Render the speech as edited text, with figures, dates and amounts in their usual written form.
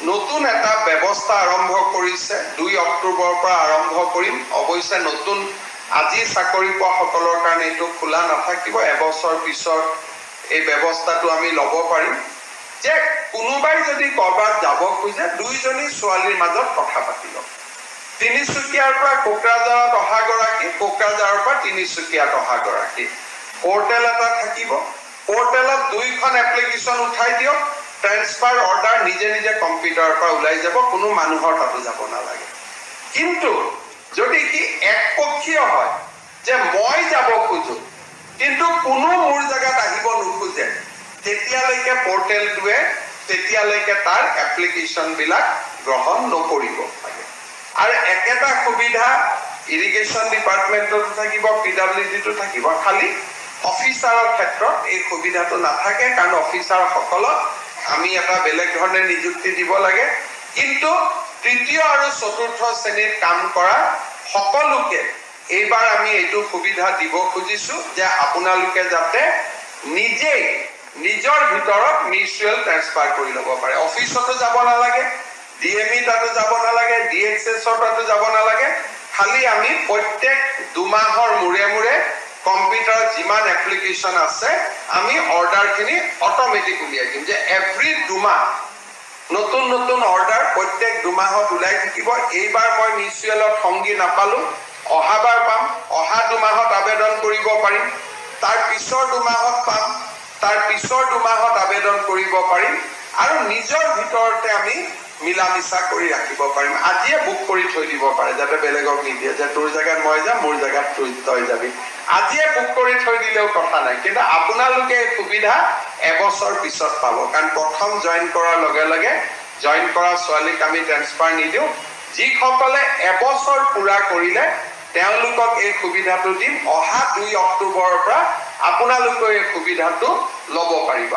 নতুন এটা ব্যৱস্থা আৰম্ভ কৰিছে 2 অক্টোবৰৰ পৰা আৰম্ভ কৰিম অৱশ্যে নতুন আজি চাকৰি পোৱা সকলৰ কাৰণে এটো খোলা নাথাকিব এবছৰ পিছৰ এই ব্যৱস্থাটো আমি ল'ব পাৰিম যে কোনোবাই যদি কৰবাত যাব খুজে দুইজনী ছোৱালীৰ মাজত কথা পাতিব তিনিচুকীয়াৰ পৰা কোকৰাঝাৰত অহা গৰাকী কোকৰাঝাৰৰ পৰা তিনিচুকীয়াত অহা গৰাকী পোৰ্টেল এটা থাকিব পোৰ্টেলত দুইখন এপ্লিকেশন উঠাই দিয়ক ট্ৰান্সফাৰ অৰ্ডাৰ নিজে নিজে কম্পিউটাৰৰ পৰা ওলাই যাব কোনো মানুহৰ তাতো যাব নালাগে কিন্তু যদি কি একপক্ষীয় হয় যে মই যাব খুজো কিন্তু কোনো মোৰ জায়গাত আহিব নুখুজে তেতিয়ালৈকে পোৰ্টেলটোৱে তেতিয়ালৈকে তাৰ এপ্লিকেশন বিলাক গ্ৰহণ নকৰিব লাগে আৰু একেটা সুবিধা ইৰিগেশ্যন ডিপাৰ্টমেন্টত থাকিব পিডব্লিউডিটো থাকিব খালি অফিচাৰৰ ক্ষেত্ৰত এই সুবিধাটো নাথাকে কাৰণ অফিচাৰ সকলক আমি এটা বেলেগ ধৰণে নিযুক্তি দিব লাগে কিন্তু তৃতীয় আৰু চতুৰ্থ শ্ৰেণীত কাম কৰা সকলোকে এইবাৰ আমি এইটো সুবিধা দিব খুজিছো যে আপোনালোকে যাতে নিজেই নিজৰ ভিতৰত মিউচুৱেল ট্ৰান্সফাৰ কৰি ল'ব পাৰে অফিচতো যাব নালাগে ডিএমই তাতো যাব নালাগে ডিএক্সএছৰ তাতো যাব নালাগে খালি আমি প্ৰত্যেক 2 মাহৰ মূৰে মূৰে কম্পিউটাৰ যিমান এপ্লিকেশন আছে আমি অৰ্ডাৰখিনি অটোমেটিক উলিয়াই দিম যে এভৰি 2 মাহ নতুন নতুন অৰ্ডাৰ প্ৰত্যেক 2 মাহত উলাই থাকিব এইবাৰ মই মিউচুৱেলত সংগী নাপালো অহাবাৰ পাম অহা 2 মাহত আবেদন কৰিব পাৰিম তাৰ পিছৰ 2 মাহত পাম তাৰ পিছৰ 2 মাহত আবেদন কৰিব পাৰিম আৰু নিজৰ ভিতৰতে আমি মিলা মিছা কৰি ৰাখিব পাৰিম আজিয়ে বুক কৰি থৈ দিব পাৰে যাতে বেলেগক নিদিয়ে যে তোৰ জায়গাত মই যাম মোৰ জায়গাত তই যাবি আজিয়ে বুক কৰি থৈ দিলেও কথা নাই কিন্তু আপোনালোকে এই সুবিধা এবছৰ পিছত পাব কাৰণ প্ৰথম জয়েন কৰাৰ লগে লগে জয়েন কৰা ছোৱালীক আমি ট্ৰান্সফাৰ নিদিও যিসকলে এবছৰ পুৰা কৰিলে তেওঁলোকক এই সুবিধাটো দিম অহা 2 অক্টোবৰৰ পৰা আপোনালোকে এই সুবিধাটো ল'ব পাৰিব